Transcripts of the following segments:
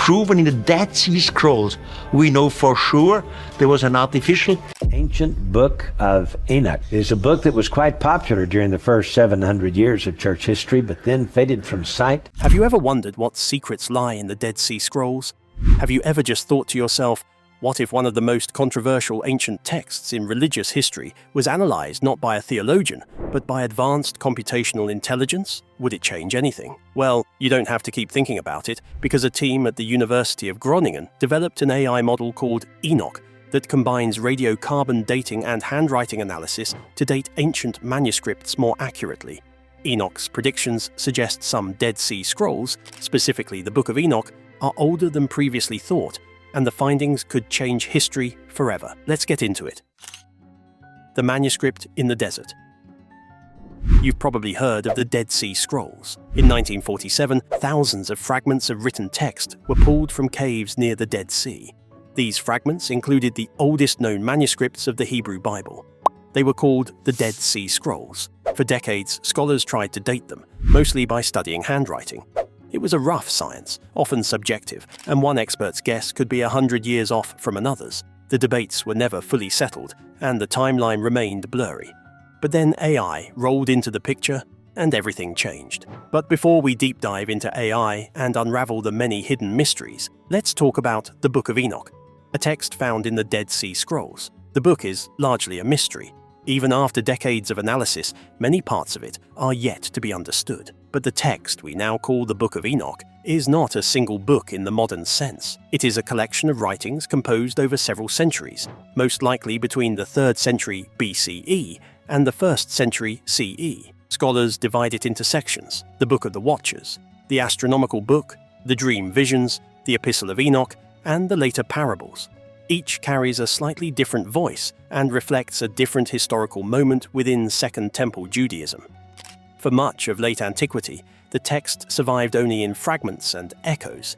proven in the Dead Sea Scrolls. We know for sure there was an artificial. Ancient Book of Enoch is a book that was quite popular during the first 700 years of church history, but then faded from sight. Have you ever wondered what secrets lie in the Dead Sea Scrolls? Have you ever just thought to yourself, what if one of the most controversial ancient texts in religious history was analyzed not by a theologian, but by advanced computational intelligence? Would it change anything? Well, you don't have to keep thinking about it, because a team at the University of Groningen developed an AI model called Enoch that combines radiocarbon dating and handwriting analysis to date ancient manuscripts more accurately. Enoch's predictions suggest some Dead Sea Scrolls, specifically the Book of Enoch, are older than previously thought, and the findings could change history forever. Let's get into it. The manuscript in the desert. You've probably heard of the Dead Sea Scrolls. In 1947, thousands of fragments of written text were pulled from caves near the Dead Sea. These fragments included the oldest known manuscripts of the Hebrew Bible. They were called the Dead Sea Scrolls. For decades, scholars tried to date them, mostly by studying handwriting. It was a rough science, often subjective, and one expert's guess could be 100 years off from another's. The debates were never fully settled, and the timeline remained blurry. But then AI rolled into the picture, and everything changed. But before we deep dive into AI and unravel the many hidden mysteries, let's talk about the Book of Enoch, a text found in the Dead Sea Scrolls. The book is largely a mystery. Even after decades of analysis, many parts of it are yet to be understood. But the text we now call the Book of Enoch is not a single book in the modern sense. It is a collection of writings composed over several centuries, most likely between the 3rd century BCE and the 1st century CE. Scholars divide it into sections: the Book of the Watchers, the Astronomical Book, the Dream Visions, the Epistle of Enoch, and the later Parables. Each carries a slightly different voice and reflects a different historical moment within Second Temple Judaism. For much of late antiquity, the text survived only in fragments and echoes.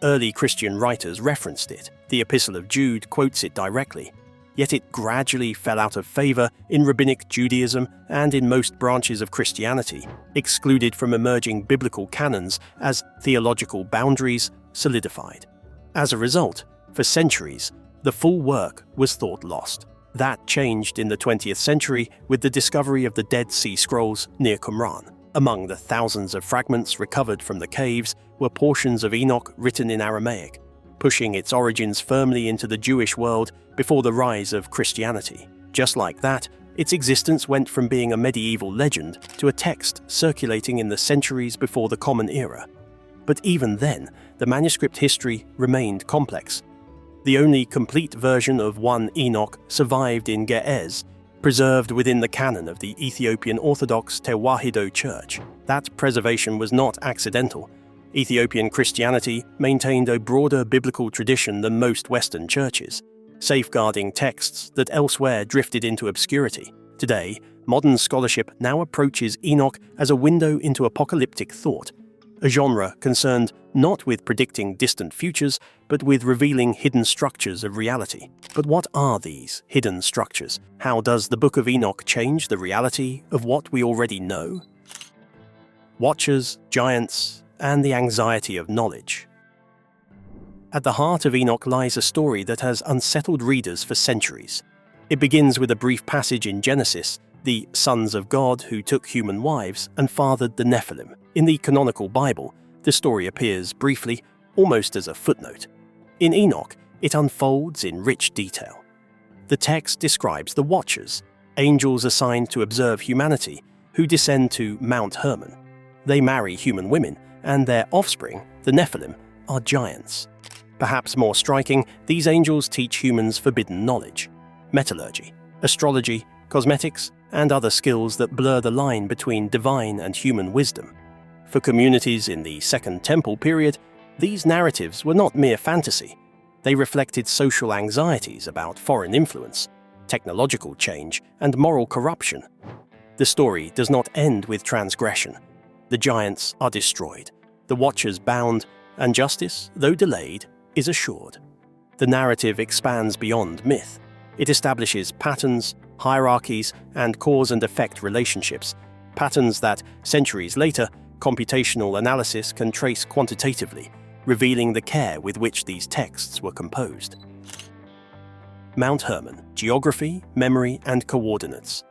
Early Christian writers referenced it. The Epistle of Jude quotes it directly. Yet it gradually fell out of favor in Rabbinic Judaism and in most branches of Christianity, excluded from emerging biblical canons as theological boundaries solidified. As a result, for centuries, the full work was thought lost. That changed in the 20th century with the discovery of the Dead Sea Scrolls near Qumran. Among the thousands of fragments recovered from the caves were portions of Enoch written in Aramaic, pushing its origins firmly into the Jewish world before the rise of Christianity. Just like that, its existence went from being a medieval legend to a text circulating in the centuries before the Common Era. But even then, the manuscript history remained complex. The only complete version of 1 Enoch survived in Ge'ez, preserved within the canon of the Ethiopian Orthodox Tewahedo Church. That preservation was not accidental. Ethiopian Christianity maintained a broader biblical tradition than most Western churches, safeguarding texts that elsewhere drifted into obscurity. Today, modern scholarship now approaches Enoch as a window into apocalyptic thought, a genre concerned not with predicting distant futures, but with revealing hidden structures of reality. But what are these hidden structures? How does the Book of Enoch change the reality of what we already know? Watchers, giants, and the anxiety of knowledge. At the heart of Enoch lies a story that has unsettled readers for centuries. It begins with a brief passage in Genesis, the sons of God who took human wives and fathered the Nephilim. In the canonical Bible, the story appears briefly, almost as a footnote. In Enoch, it unfolds in rich detail. The text describes the Watchers, angels assigned to observe humanity, who descend to Mount Hermon. They marry human women, and their offspring, the Nephilim, are giants. Perhaps more striking, these angels teach humans forbidden knowledge: metallurgy, astrology, cosmetics, and other skills that blur the line between divine and human wisdom. For communities in the Second Temple period, these narratives were not mere fantasy. They reflected social anxieties about foreign influence, technological change, and moral corruption. The story does not end with transgression. The giants are destroyed, the Watchers bound, and justice, though delayed, is assured. The narrative expands beyond myth. It establishes patterns, hierarchies, and cause and effect relationships, patterns that, centuries later, computational analysis can trace quantitatively. revealing the care with which these texts were composed. Mount Hermon: Geography, Memory, and Coordinates.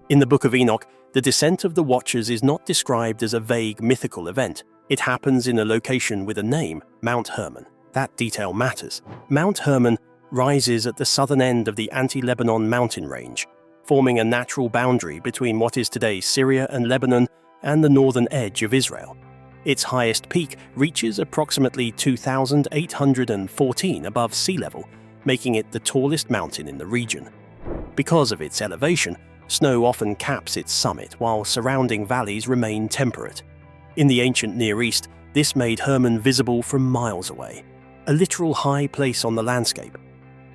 In the Book of Enoch, the descent of the Watchers is not described as a vague mythical event. It happens in a location with a name, Mount Hermon. That detail matters. Mount Hermon rises at the southern end of the Anti-Lebanon mountain range, forming a natural boundary between what is today Syria and Lebanon and the northern edge of Israel. Its highest peak reaches approximately 2,814 above sea level, making it the tallest mountain in the region. Because of its elevation, snow often caps its summit while surrounding valleys remain temperate. In the ancient Near East, this made Hermon visible from miles away, a literal high place on the landscape.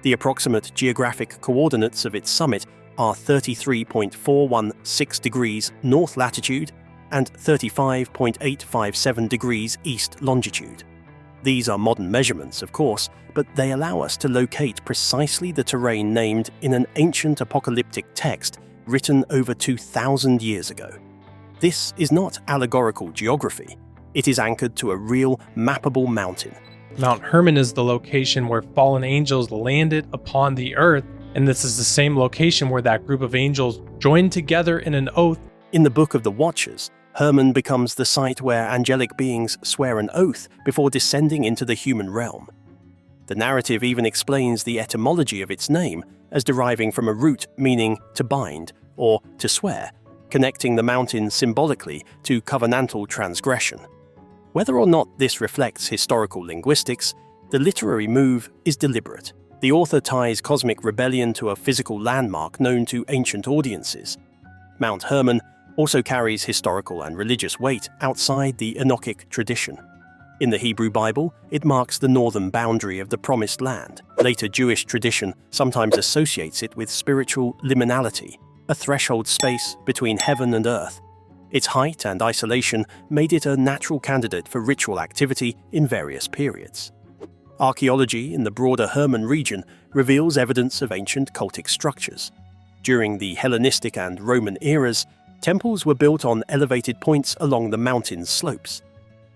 The approximate geographic coordinates of its summit are 33.416 degrees north latitude and 35.857 degrees east longitude. These are modern measurements, of course, but they allow us to locate precisely the terrain named in an ancient apocalyptic text written over 2,000 years ago. This is not allegorical geography. It is anchored to a real, mappable mountain. Mount Hermon is the location where fallen angels landed upon the earth, and this is the same location where that group of angels joined together in an oath. In the Book of the Watchers, Hermon becomes the site where angelic beings swear an oath before descending into the human realm. The narrative even explains the etymology of its name as deriving from a root meaning to bind or to swear, connecting the mountain symbolically to covenantal transgression. Whether or not this reflects historical linguistics, the literary move is deliberate. The author ties cosmic rebellion to a physical landmark known to ancient audiences. Mount Hermon also carries historical and religious weight outside the Enochic tradition. In the Hebrew Bible, it marks the northern boundary of the Promised Land. Later Jewish tradition sometimes associates it with spiritual liminality, a threshold space between heaven and earth. Its height and isolation made it a natural candidate for ritual activity in various periods. Archaeology in the broader Hermon region reveals evidence of ancient cultic structures. During the Hellenistic and Roman eras, temples were built on elevated points along the mountain's slopes.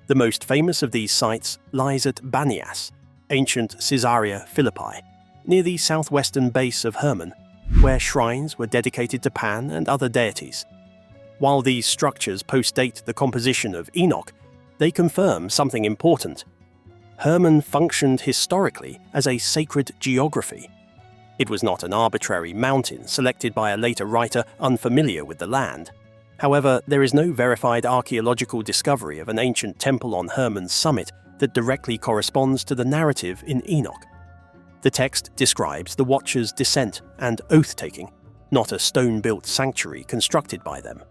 The most famous of these sites lies at Banias, ancient Caesarea Philippi, near the southwestern base of Hermon, where shrines were dedicated to Pan and other deities. While these structures postdate the composition of Enoch, they confirm something important. Hermon functioned historically as a sacred geography. It was not an arbitrary mountain selected by a later writer unfamiliar with the land. However, there is no verified archaeological discovery of an ancient temple on Hermon's summit that directly corresponds to the narrative in Enoch. The text describes the Watchers' descent and oath-taking, not a stone-built sanctuary constructed by them.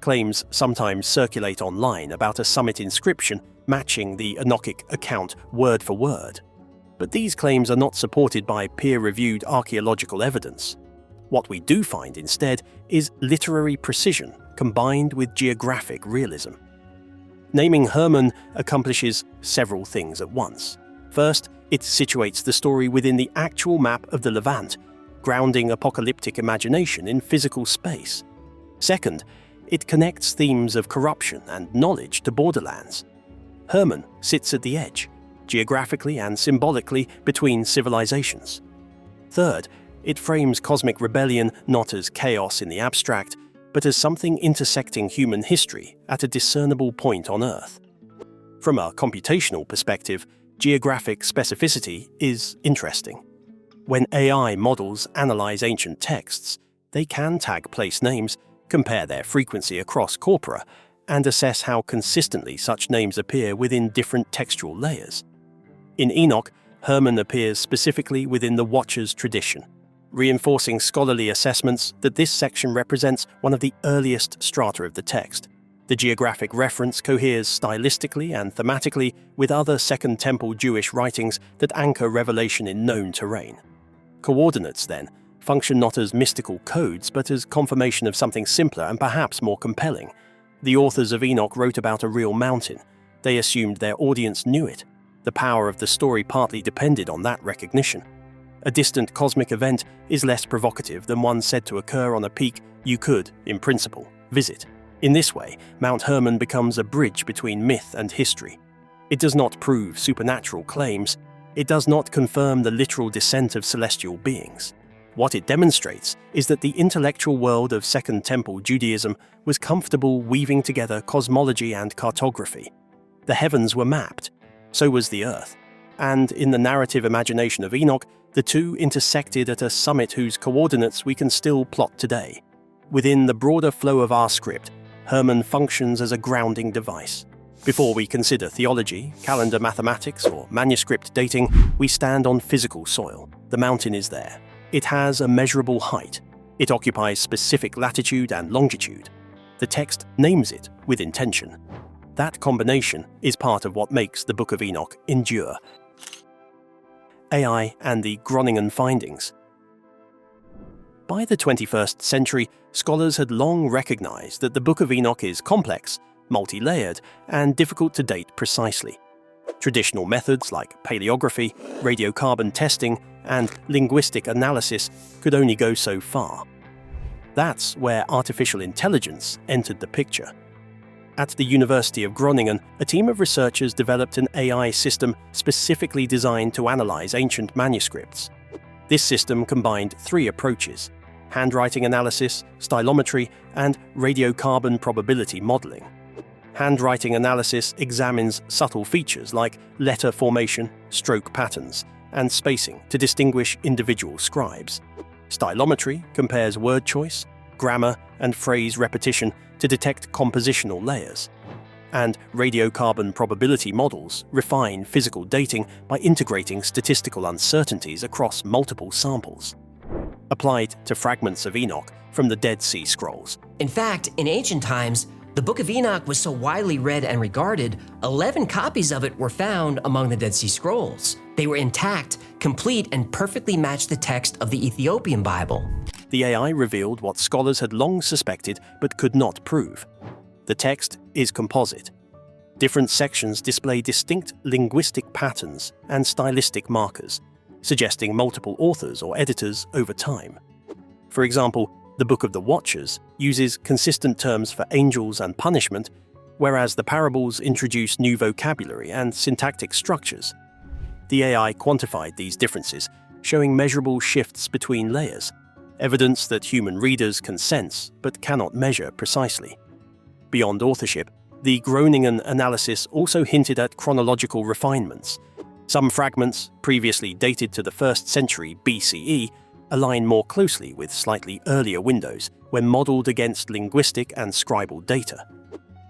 Claims sometimes circulate online about a summit inscription matching the Enochic account word for word. But these claims are not supported by peer-reviewed archaeological evidence. What we do find instead is literary precision combined with geographic realism. Naming Hermon accomplishes several things at once. First, it situates the story within the actual map of the Levant, grounding apocalyptic imagination in physical space. Second, it connects themes of corruption and knowledge to borderlands. Hermon sits at the edge, geographically and symbolically between civilizations. Third, it frames cosmic rebellion not as chaos in the abstract, but as something intersecting human history at a discernible point on Earth. From a computational perspective, geographic specificity is interesting. When AI models analyze ancient texts, they can tag place names, compare their frequency across corpora, and assess how consistently such names appear within different textual layers. In Enoch, Hermon appears specifically within the Watchers' tradition, reinforcing scholarly assessments that this section represents one of the earliest strata of the text. The geographic reference coheres stylistically and thematically with other Second Temple Jewish writings that anchor revelation in known terrain. Coordinates, then, function not as mystical codes but as confirmation of something simpler and perhaps more compelling. The authors of Enoch wrote about a real mountain. They assumed their audience knew it. The power of the story partly depended on that recognition. A distant cosmic event is less provocative than one said to occur on a peak you could, in principle, visit. In this way, Mount Hermon becomes a bridge between myth and history. It does not prove supernatural claims. It does not confirm the literal descent of celestial beings. What it demonstrates is that the intellectual world of Second Temple Judaism was comfortable weaving together cosmology and cartography. The heavens were mapped, so was the earth. And in the narrative imagination of Enoch, the two intersected at a summit whose coordinates we can still plot today. Within the broader flow of our script, Hermon functions as a grounding device. Before we consider theology, calendar mathematics, or manuscript dating, we stand on physical soil. The mountain is there. It has a measurable height. It occupies specific latitude and longitude. The text names it with intention. That combination is part of what makes the Book of Enoch endure. AI and the Groningen findings. By the 21st century, scholars had long recognized that the Book of Enoch is complex, multi-layered, and difficult to date precisely. Traditional methods like paleography, radiocarbon testing, and linguistic analysis could only go so far. That's where artificial intelligence entered the picture. At the University of Groningen, a team of researchers developed an AI system specifically designed to analyze ancient manuscripts. This system combined three approaches: handwriting analysis, stylometry, and radiocarbon probability modeling. Handwriting analysis examines subtle features like letter formation, stroke patterns, and spacing to distinguish individual scribes. Stylometry compares word choice, grammar, and phrase repetition to detect compositional layers. And radiocarbon probability models refine physical dating by integrating statistical uncertainties across multiple samples. Applied to fragments of Enoch from the Dead Sea Scrolls. In fact, in ancient times, the Book of Enoch was so widely read and regarded, 11 copies of it were found among the Dead Sea Scrolls. They were intact, complete, and perfectly matched the text of the Ethiopian Bible. The AI revealed what scholars had long suspected but could not prove. The text is composite. Different sections display distinct linguistic patterns and stylistic markers, suggesting multiple authors or editors over time. For example, the Book of the Watchers uses consistent terms for angels and punishment, whereas the parables introduce new vocabulary and syntactic structures. The AI quantified these differences, showing measurable shifts between layers, evidence that human readers can sense but cannot measure precisely. Beyond authorship, the Groningen analysis also hinted at chronological refinements. Some fragments, previously dated to the 1st century BCE, align more closely with slightly earlier windows when modeled against linguistic and scribal data.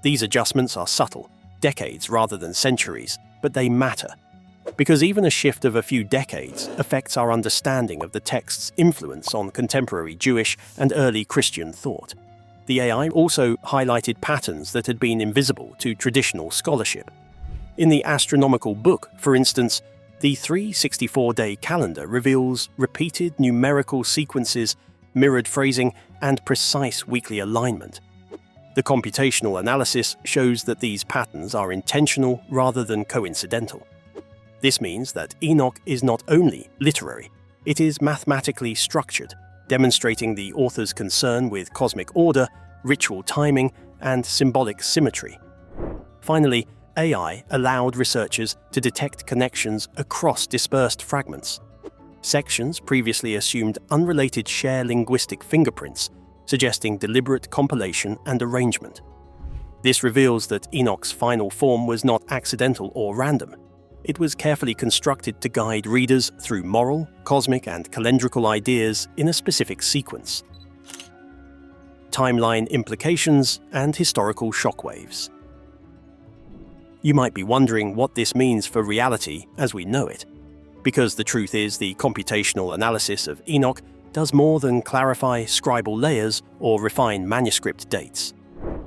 These adjustments are subtle, decades rather than centuries, but they matter, because even a shift of a few decades affects our understanding of the text's influence on contemporary Jewish and early Christian thought. The AI also highlighted patterns that had been invisible to traditional scholarship. In the astronomical book, for instance, the 364-day calendar reveals repeated numerical sequences, mirrored phrasing, and precise weekly alignment. The computational analysis shows that these patterns are intentional rather than coincidental. This means that Enoch is not only literary, it is mathematically structured, demonstrating the author's concern with cosmic order, ritual timing, and symbolic symmetry. Finally, AI allowed researchers to detect connections across dispersed fragments. Sections previously assumed unrelated share linguistic fingerprints, suggesting deliberate compilation and arrangement. This reveals that Enoch's final form was not accidental or random. It was carefully constructed to guide readers through moral, cosmic, and calendrical ideas in a specific sequence. Timeline implications and historical shockwaves. You might be wondering what this means for reality as we know it, because the truth is the computational analysis of Enoch does more than clarify scribal layers or refine manuscript dates.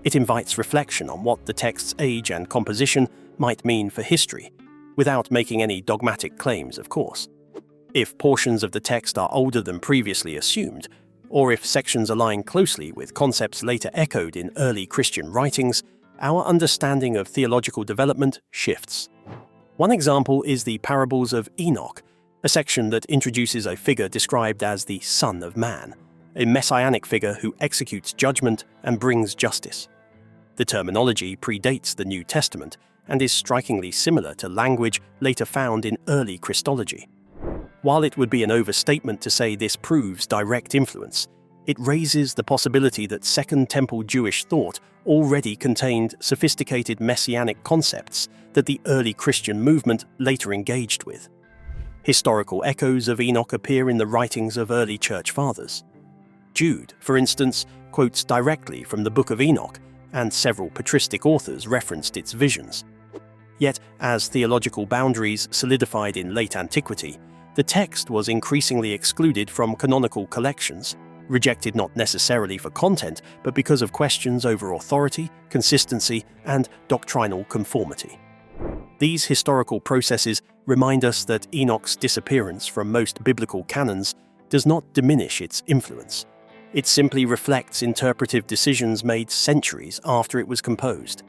It invites reflection on what the text's age and composition might mean for history, without making any dogmatic claims, of course. If portions of the text are older than previously assumed, or if sections align closely with concepts later echoed in early Christian writings, our understanding of theological development shifts. One example is the Parables of Enoch, a section that introduces a figure described as the Son of Man, a messianic figure who executes judgment and brings justice. The terminology predates the New Testament, and is strikingly similar to language later found in early Christology. While it would be an overstatement to say this proves direct influence, it raises the possibility that Second Temple Jewish thought already contained sophisticated messianic concepts that the early Christian movement later engaged with. Historical echoes of Enoch appear in the writings of early church fathers. Jude, for instance, quotes directly from the Book of Enoch, and several patristic authors referenced its visions. Yet, as theological boundaries solidified in late antiquity, the text was increasingly excluded from canonical collections, rejected not necessarily for content, but because of questions over authority, consistency, and doctrinal conformity. These historical processes remind us that Enoch's disappearance from most biblical canons does not diminish its influence. It simply reflects interpretive decisions made centuries after it was composed.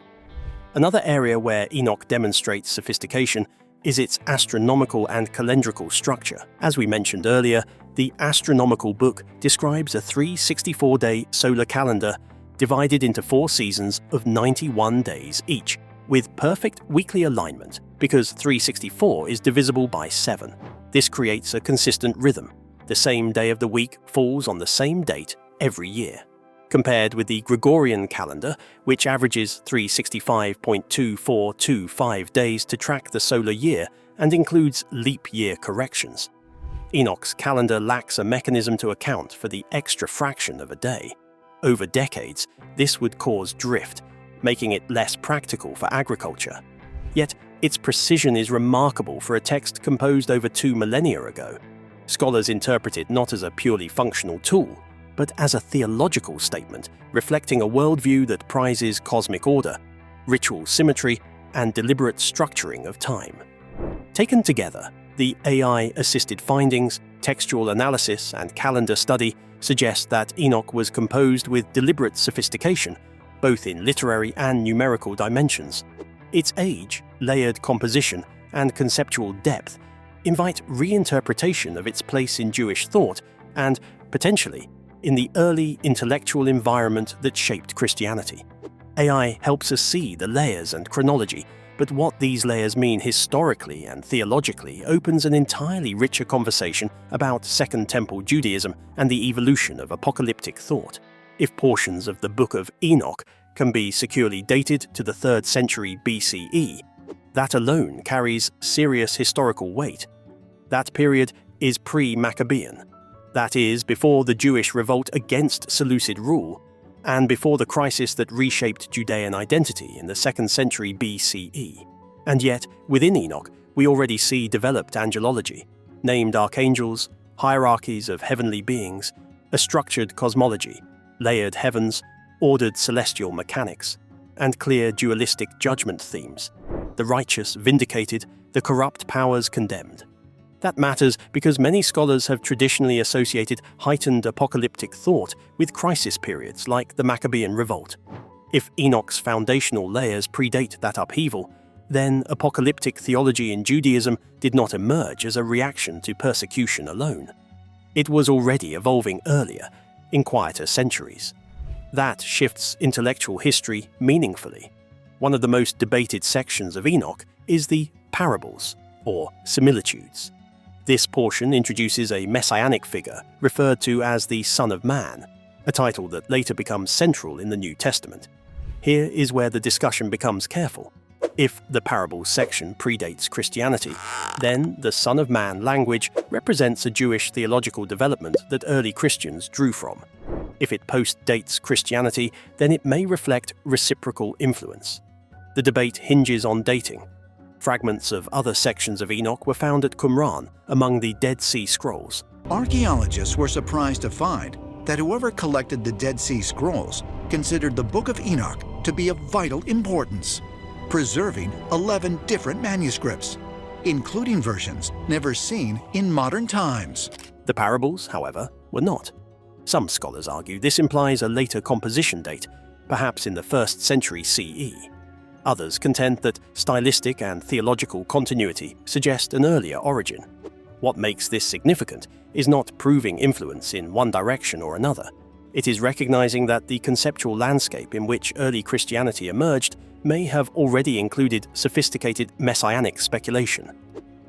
Another area where Enoch demonstrates sophistication is its astronomical and calendrical structure. As we mentioned earlier, the astronomical book describes a 364-day solar calendar divided into 4 seasons of 91 days each, with perfect weekly alignment because 364 is divisible by 7. This creates a consistent rhythm. The same day of the week falls on the same date every year. Compared with the Gregorian calendar, which averages 365.2425 days to track the solar year and includes leap year corrections. Enoch's calendar lacks a mechanism to account for the extra fraction of a day. Over decades, this would cause drift, making it less practical for agriculture. Yet, its precision is remarkable for a text composed over 2 millennia ago. Scholars interpret it not as a purely functional tool, but as a theological statement reflecting a worldview that prizes cosmic order, ritual symmetry, and deliberate structuring of time. Taken together, the AI-assisted findings, textual analysis, and calendar study suggest that Enoch was composed with deliberate sophistication, both in literary and numerical dimensions. Its age, layered composition, and conceptual depth invite reinterpretation of its place in Jewish thought and, potentially, in the early intellectual environment that shaped Christianity. AI helps us see the layers and chronology, but what these layers mean historically and theologically opens an entirely richer conversation about Second Temple Judaism and the evolution of apocalyptic thought. If portions of the Book of Enoch can be securely dated to the 3rd century BCE, that alone carries serious historical weight. That period is pre-Maccabean. That is, before the Jewish revolt against Seleucid rule, and before the crisis that reshaped Judean identity in the 2nd century BCE. And yet, within Enoch, we already see developed angelology, named archangels, hierarchies of heavenly beings, a structured cosmology, layered heavens, ordered celestial mechanics, and clear dualistic judgment themes. The righteous vindicated, the corrupt powers condemned. That matters because many scholars have traditionally associated heightened apocalyptic thought with crisis periods like the Maccabean revolt. If Enoch's foundational layers predate that upheaval, then apocalyptic theology in Judaism did not emerge as a reaction to persecution alone. It was already evolving earlier, in quieter centuries. That shifts intellectual history meaningfully. One of the most debated sections of Enoch is the parables, or similitudes. This portion introduces a messianic figure referred to as the Son of Man, a title that later becomes central in the New Testament. Here is where the discussion becomes careful. If the parables section predates Christianity, then the Son of Man language represents a Jewish theological development that early Christians drew from. If it post-dates Christianity, then it may reflect reciprocal influence. The debate hinges on dating. Fragments of other sections of Enoch were found at Qumran among the Dead Sea Scrolls. Archaeologists were surprised to find that whoever collected the Dead Sea Scrolls considered the Book of Enoch to be of vital importance, preserving 11 different manuscripts, including versions never seen in modern times. The parables, however, were not. Some scholars argue this implies a later composition date, perhaps in the 1st century CE. Others contend that stylistic and theological continuity suggest an earlier origin. What makes this significant is not proving influence in one direction or another. It is recognizing that the conceptual landscape in which early Christianity emerged may have already included sophisticated messianic speculation.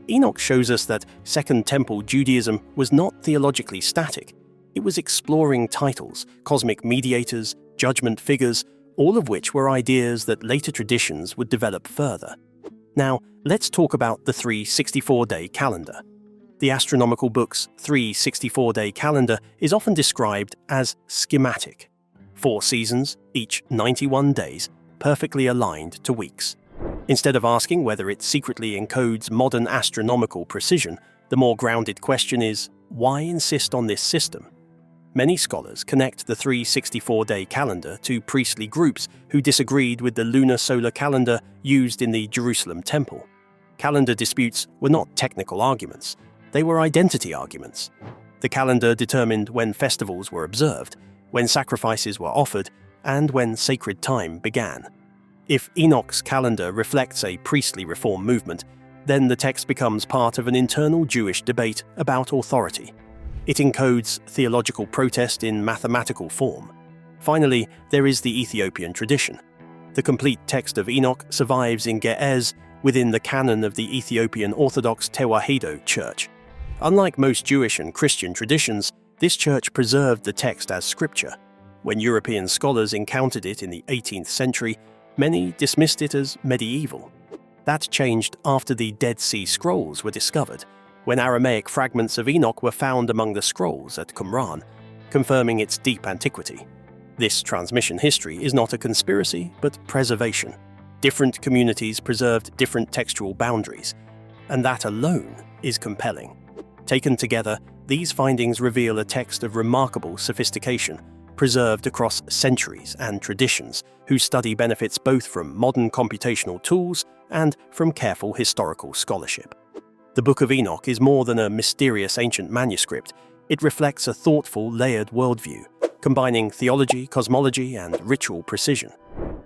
Enoch shows us that Second Temple Judaism was not theologically static. It was exploring titles, cosmic mediators, judgment figures, all of which were ideas that later traditions would develop further. Now, let's talk about the 364-day calendar. The astronomical book's 364-day calendar is often described as schematic. 4 seasons, each 91 days, perfectly aligned to weeks. Instead of asking whether it secretly encodes modern astronomical precision, the more grounded question is, why insist on this system? Many scholars connect the 364-day calendar to priestly groups who disagreed with the lunar-solar calendar used in the Jerusalem temple. Calendar disputes were not technical arguments. They were identity arguments. The calendar determined when festivals were observed, when sacrifices were offered, and when sacred time began. If Enoch's calendar reflects a priestly reform movement, then the text becomes part of an internal Jewish debate about authority. It encodes theological protest in mathematical form. Finally, there is the Ethiopian tradition. The complete text of Enoch survives in Ge'ez within the canon of the Ethiopian Orthodox Tewahedo Church. Unlike most Jewish and Christian traditions, this church preserved the text as scripture. When European scholars encountered it in the 18th century, many dismissed it as medieval. That changed after the Dead Sea Scrolls were discovered, when Aramaic fragments of Enoch were found among the scrolls at Qumran, confirming its deep antiquity. This transmission history is not a conspiracy, but preservation. Different communities preserved different textual boundaries, and that alone is compelling. Taken together, these findings reveal a text of remarkable sophistication, preserved across centuries and traditions, whose study benefits both from modern computational tools and from careful historical scholarship. The Book of Enoch is more than a mysterious ancient manuscript. It reflects a thoughtful, layered worldview, combining theology, cosmology, and ritual precision.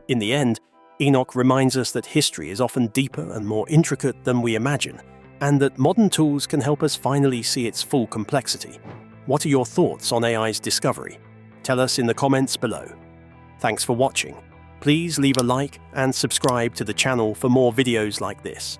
In the end, Enoch reminds us that history is often deeper and more intricate than we imagine, and that modern tools can help us finally see its full complexity. What are your thoughts on AI's discovery? Tell us in the comments below. Thanks for watching. Please leave a like and subscribe to the channel for more videos like this.